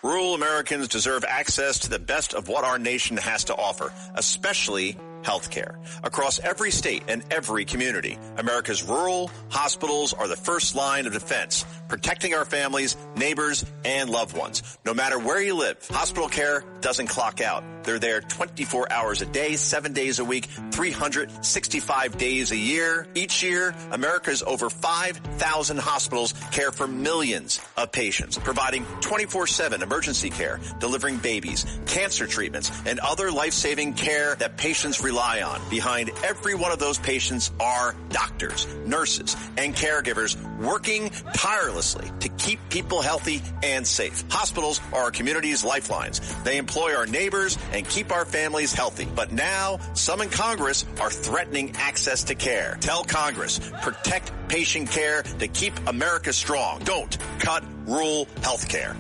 Rural Americans deserve access to the best of what our nation has to offer, especially health care. Across every state and every community, America's rural hospitals are the first line of defense, protecting our families, neighbors, and loved ones. No matter where you live, hospital care doesn't clock out. They're there 24 hours a day, 7 days a week, 365 days a year. Each year, America's over 5,000 hospitals care for millions of patients, providing 24/7 emergency care, delivering babies, cancer treatments, and other life-saving care that patients rely on. Behind every one of those patients are doctors, nurses, and caregivers working tirelessly to keep people healthy and safe. Hospitals are our community's lifelines. They employ our neighbors and keep our families healthy. But now, some in Congress are threatening access to care. Tell Congress, protect patient care to keep America strong. Don't cut rural health care.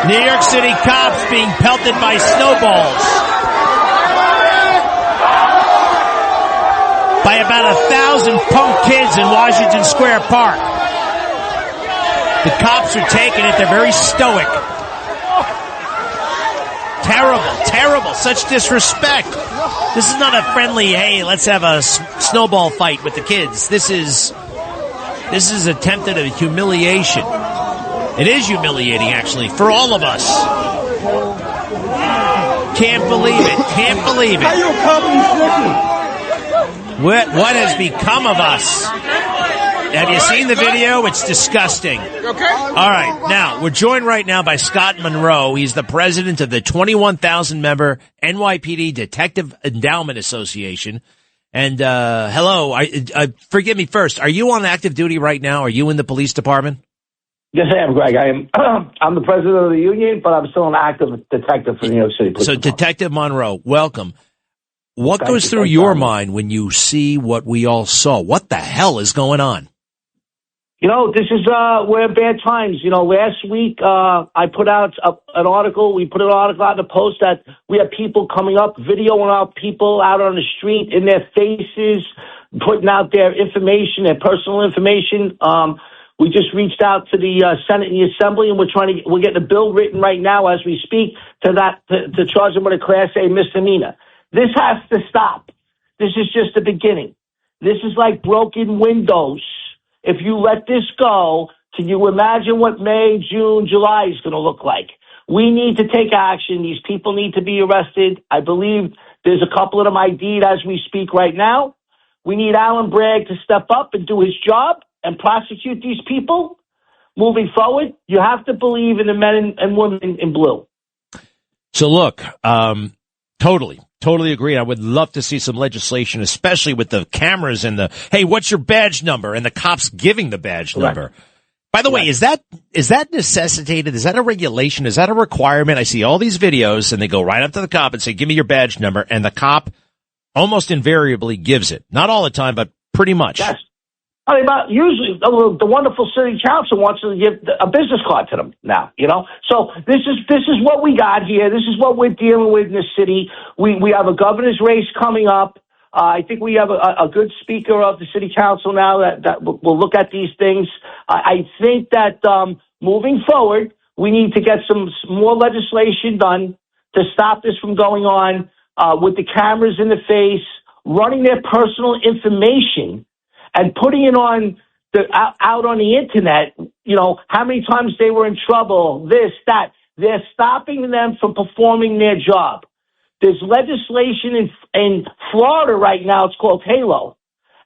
New York City cops being pelted by snowballs by about 1,000 punk kids in Washington Square Park. The cops are taking it. They're very stoic. Terrible. Such disrespect. This is not a friendly, hey, let's have a snowball fight with the kids. This is attempted a humiliation. It is humiliating, actually, for all of us. Can't believe it. What has become of us? Have you seen the video? It's disgusting. Okay. All right. Now, we're joined right now by Scott Munro. He's the president of the 21,000-member NYPD Detective Endowment Association. And, hello. Forgive me first. Are you on active duty right now? Are you in the police department? Yes, I am, Greg. I'm the president of the union, but I'm still an active detective for the New York City Police Department. Detective Munro, welcome. What goes through your mind when you see what we all saw? What the hell is going on? This is, we're in bad times. Last week, I put out an article. We put an article out in the Post that we have people coming up, videoing our people out on the street in their faces, putting out their information, their personal information. We just reached out to the Senate and the Assembly, and we're getting a bill written right now as we speak to charge them with a Class A misdemeanor. This has to stop. This is just the beginning. This is like broken windows. If you let this go, can you imagine what May, June, July is going to look like? We need to take action. These people need to be arrested. I believe there's a couple of them ID'd as we speak right now. We need Alan Bragg to step up and do his job and prosecute these people. Moving forward, you have to believe in the men and women in blue. So look, totally agree. I would love to see some legislation, especially with the cameras and the, hey, what's your badge number? And the cops giving the badge number. By the way, is that necessitated? Is that a regulation? Is that a requirement? I see all these videos and they go right up to the cop and say, give me your badge number. And the cop almost invariably gives it. Not all the time, but pretty much. Yes. Usually the wonderful city council wants to give a business card to them now, So this is what we got here. This is what we're dealing with in the city. We have a governor's race coming up. I think we have a good speaker of the city council now that will look at these things. I think that moving forward, we need to get some more legislation done to stop this from going on with the cameras in the face, running their personal information and putting it on out on the internet, how many times they were in trouble, this, that. They're stopping them from performing their job. There's legislation in Florida right now. It's called HALO.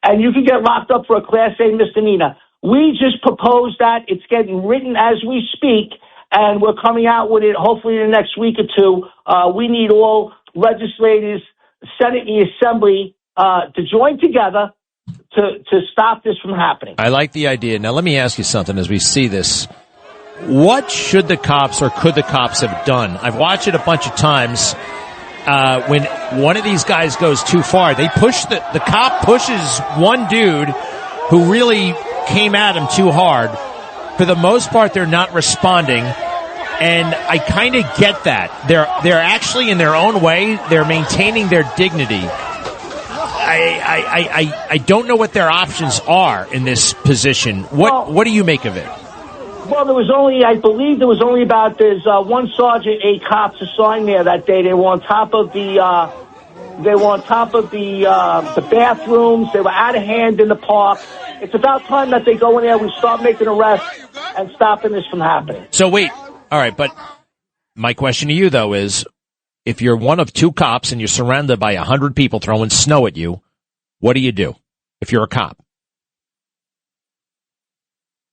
And you can get locked up for a Class A misdemeanor. We just proposed that. It's getting written as we speak, and we're coming out with it hopefully in the next week or two. We need all legislators, Senate and the Assembly to join together to stop this from happening. I like the idea. Now, let me ask you something as we see this. What should the cops or could the cops have done? I've watched it a bunch of times. When one of these guys goes too far, they push the cop pushes one dude who really came at him too hard. For the most part, they're not responding. And I kind of get that. They're actually in their own way, they're maintaining their dignity. I don't know what their options are in this position. What do you make of it? Well, I believe there was only there's one sergeant, 8 cops assigned there that day. They were on top of the bathrooms. They were out of hand in the park. It's about time that they go in there. We start making arrests and stopping this from happening. So wait, all right, but my question to you though is, if you're one of 2 cops and you're surrounded by 100 people throwing snow at you, what do you do if you're a cop?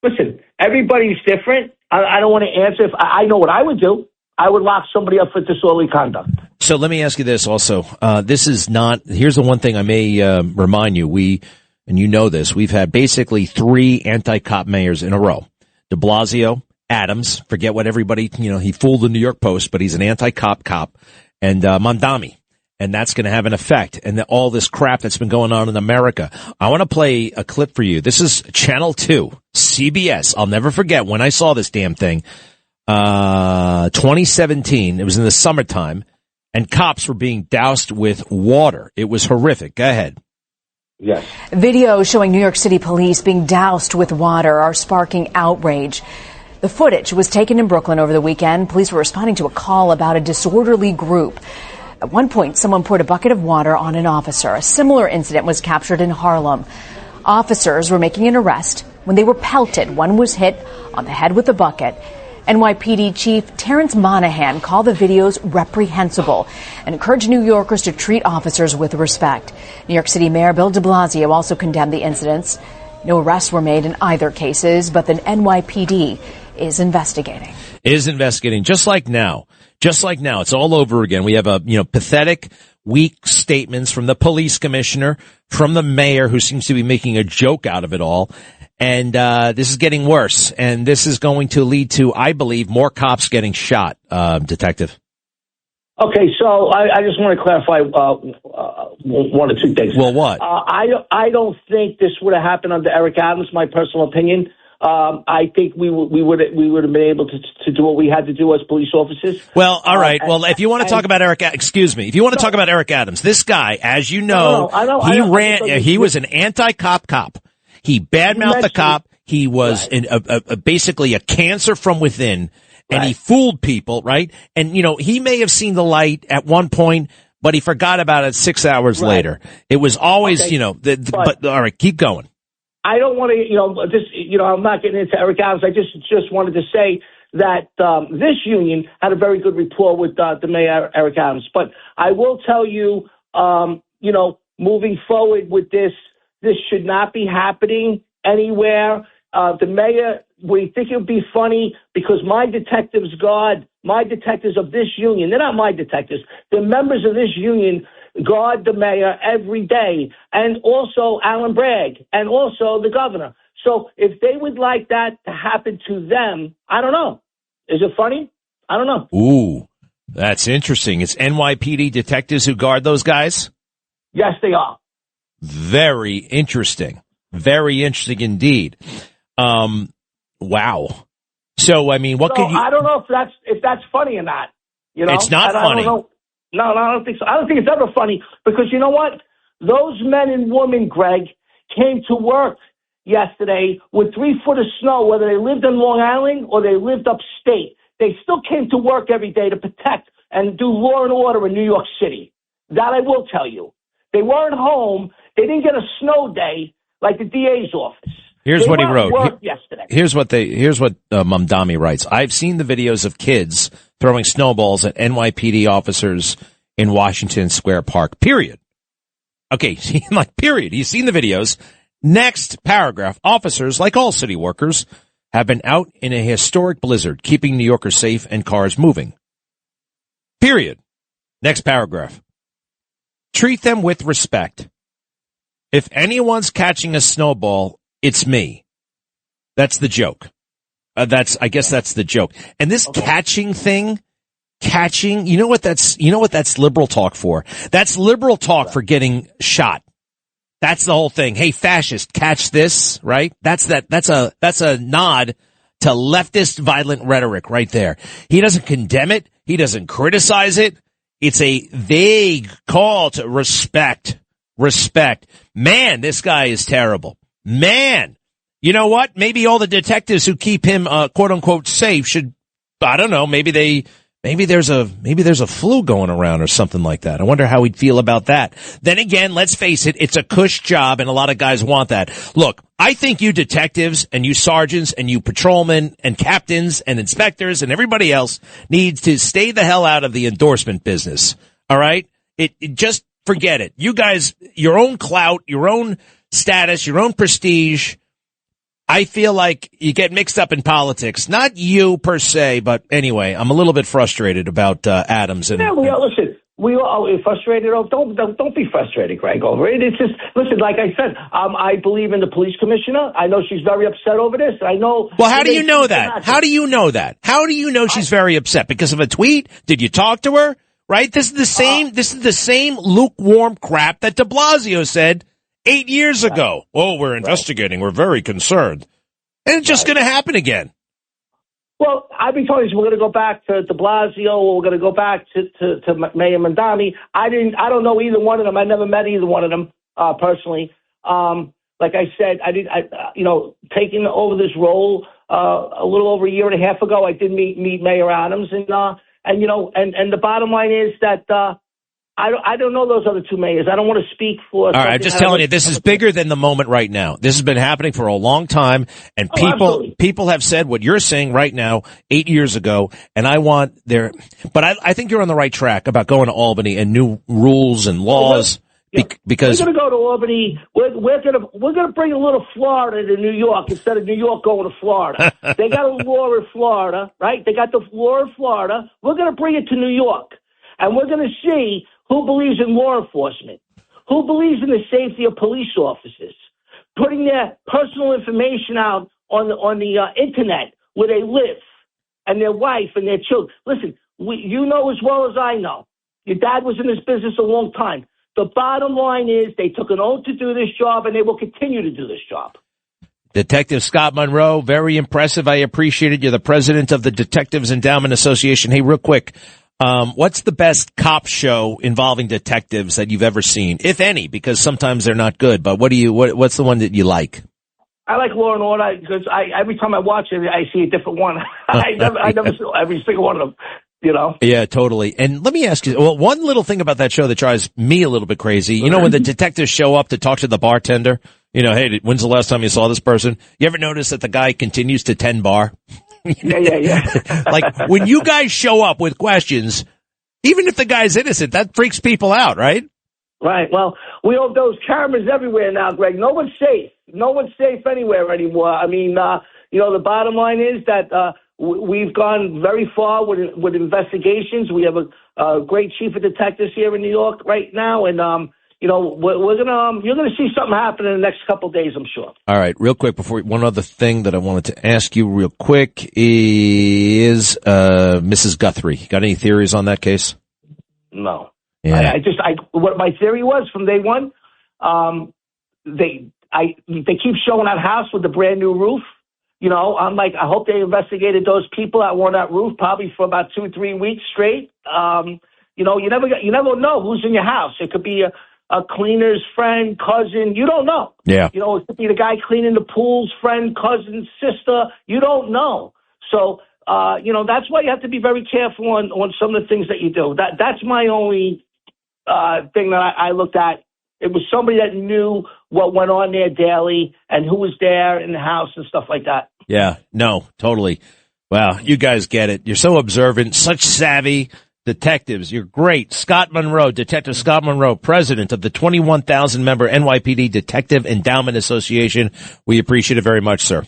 Listen, everybody's different. I don't want to answer. If I know what I would do. I would lock somebody up for disorderly conduct. So let me ask you this also. This is not, here's the one thing I may remind you. And you know this, we've had basically 3 anti-cop mayors in a row. De Blasio, Adams, forget what everybody, he fooled the New York Post, but he's an anti-cop cop, and Mondami. And that's going to have an effect. And all this crap that's been going on in America. I want to play a clip for you. This is Channel 2, CBS. I'll never forget when I saw this damn thing. 2017, it was in the summertime, and cops were being doused with water. It was horrific. Go ahead. Yes. Video showing New York City police being doused with water are sparking outrage. The footage was taken in Brooklyn over the weekend. Police were responding to a call about a disorderly group. At one point, someone poured a bucket of water on an officer. A similar incident was captured in Harlem. Officers were making an arrest when they were pelted. One was hit on the head with a bucket. NYPD Chief Terrence Monahan called the videos reprehensible and encouraged New Yorkers to treat officers with respect. New York City Mayor Bill de Blasio also condemned the incidents. No arrests were made in either cases, but the NYPD is investigating. Just like now. It's all over again. We have pathetic, weak statements from the police commissioner, from the mayor, who seems to be making a joke out of it all. And this is getting worse. And this is going to lead to, I believe, more cops getting shot, Detective. Okay, so I just want to clarify one or two things. Well, what? I don't think this would have happened under Eric Adams, my personal opinion. I think we would have been able to do what we had to do as police officers. Well, all right. Well, if you want to talk about Eric Adams, this guy, as you know, he was an anti-cop cop. He badmouthed the cop. He was basically a cancer from within, and he fooled people, right? And, he may have seen the light at one point, but he forgot about it 6 hours later. It was always, but all right, keep going. I don't want to, I'm not getting into Eric Adams. I just wanted to say that this union had a very good rapport with the Mayor, Eric Adams. But I will tell you, moving forward with this should not be happening anywhere. The mayor, we think it would be funny because my detectives of this union, they're not my detectives, they're members of this union, guard the mayor every day, and also Alan Bragg, and also the governor. So if they would like that to happen to them, I don't know. Is it funny? I don't know. Ooh, that's interesting. It's NYPD detectives who guard those guys? Yes, they are. Very interesting. Very interesting indeed. Wow. So, I mean, what could you... I don't know if that's funny or not. It's not funny. No, I don't think so. I don't think it's ever funny because you know what? Those men and women, Greg, came to work yesterday with 3 foot of snow, whether they lived in Long Island or they lived upstate. They still came to work every day to protect and do law and order in New York City. That I will tell you. They weren't home. They didn't get a snow day like the DA's office. Here's what he wrote. Yesterday. Here's what Mamdani writes. I've seen the videos of kids throwing snowballs at NYPD officers in Washington Square Park. Period. Okay, period. He's seen the videos. Next paragraph. Officers, like all city workers, have been out in a historic blizzard, keeping New Yorkers safe and cars moving. Period. Next paragraph. Treat them with respect. If anyone's catching a snowball, it's me. That's the joke. I guess that's the joke. And this catching thing, you know what that's liberal talk for? That's liberal talk for getting shot. That's the whole thing. Hey, fascist, catch this, right? That's a nod to leftist violent rhetoric right there. He doesn't condemn it. He doesn't criticize it. It's a vague call to respect. respect. Man, this guy is terrible. Man, you know what? Maybe all the detectives who keep him, quote unquote, safe should, I don't know, maybe there's a flu going around or something like that. I wonder how he'd feel about that. Then again, let's face it, it's a cush job and a lot of guys want that. Look, I think you detectives and you sergeants and you patrolmen and captains and inspectors and everybody else needs to stay the hell out of the endorsement business. All right? It just forget it. You guys, your own clout, your own status, your own prestige. I feel like you get mixed up in politics. Not you per se, but anyway, I'm a little bit frustrated about Adams. And, yeah, listen. We all are frustrated. Don't be frustrated, Greg, over it. It's just, listen, like I said, I believe in the police commissioner. I know she's very upset over this. I know. Well, how do you know that? How do you know that? How do you know she's very upset? Because of a tweet? Did you talk to her? Right? This is the same lukewarm crap that de Blasio said 8 years ago. Oh, we're investigating. We're very concerned. And it's just going to happen again. Well, I've been told we're going to go back to de Blasio, or we're going to go back to Mayor Mandami. I don't know either one of them. I never met either one of them personally. Like I said, taking over this role a little over a year and a half ago, I did meet Mayor Adams, and the bottom line is that I don't know those other two mayors. I don't want to speak for. All right, I'm just telling you, this is bigger than the moment right now. This has been happening for a long time, and people have said what you're saying right now 8 years ago, and but I think you're on the right track about going to Albany and new rules and laws. Because we're going to go to Albany. We're going to bring a little Florida to New York instead of New York going to Florida. They got a law in Florida, right? They got the law in Florida. We're going to bring it to New York, and we're going to see who believes in law enforcement, who believes in the safety of police officers, putting their personal information out on the internet where they live, and their wife and their children. Listen, you know as well as I know. Your dad was in this business a long time. The bottom line is they took an oath to do this job, and they will continue to do this job. Detective Scott Munro, very impressive. I appreciate it. You're the president of the Detectives Endowment Association. Hey, real quick, what's the best cop show involving detectives that you've ever seen, if any? Because sometimes they're not good. But what's the one that you like? I like Law and Order because every time I watch it, I see a different one. I never see every single one of them. You know? Yeah, totally. And let me ask you, well, one little thing about that show that drives me a little bit crazy, you know, when the detectives show up to talk to the bartender, you know, hey, when's the last time you saw this person? You ever notice that the guy continues to 10 bar? Yeah. Like, when you guys show up with questions, even if the guy's innocent, that freaks people out, right? Right. Well, we have those cameras everywhere now, Greg. No one's safe. No one's safe anywhere anymore. I mean, the bottom line is that, we've gone very far with investigations. We have a great chief of detectives here in New York right now, and you're gonna see something happen in the next couple of days, I'm sure. All right, real quick one other thing that I wanted to ask you real quick is Mrs. Guthrie. Got any theories on that case? No. Yeah. What my theory was from day one. They keep showing that house with the brand new roof. You know, I'm like, I hope they investigated those people that were on that roof probably for about 2-3 weeks straight. You never know who's in your house. It could be a cleaner's friend, cousin. You don't know. Yeah. You know, it could be the guy cleaning the pool's friend, cousin, sister. You don't know. So, that's why you have to be very careful on some of the things that you do. That's my only thing that I looked at. It was somebody that knew what went on there daily and who was there in the house and stuff like that. Yeah, no, totally. Wow, you guys get it. You're so observant, such savvy detectives. You're great. Scott Munro, Detective Scott Munro, president of the 21,000-member NYPD Detective Endowment Association. We appreciate it very much, sir.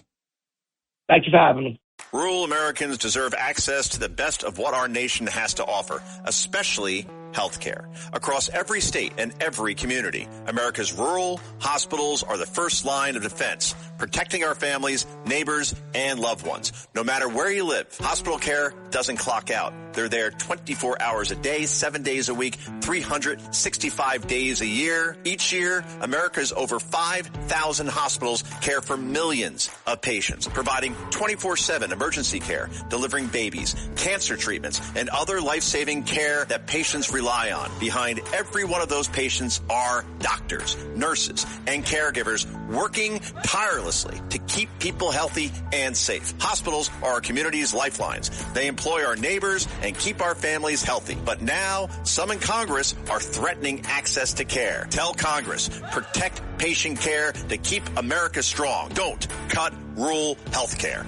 Thank you for having me. Rural Americans deserve access to the best of what our nation has to offer, especially healthcare. Across every state and every community, America's rural hospitals are the first line of defense, protecting our families, neighbors, and loved ones. No matter where you live, hospital care doesn't clock out. They're there 24 hours a day, 7 days a week, 365 days a year. Each year, America's over 5,000 hospitals care for millions of patients, providing 24/7 emergency care, delivering babies, cancer treatments, and other life-saving care that patients rely on. Behind every one of those patients are doctors, nurses, and caregivers working tirelessly to keep people healthy and safe. Hospitals are our community's lifelines. They employ our neighbors and keep our families healthy. But now, some in Congress are threatening access to care. Tell Congress, protect patient care to keep America strong. Don't cut rural health care.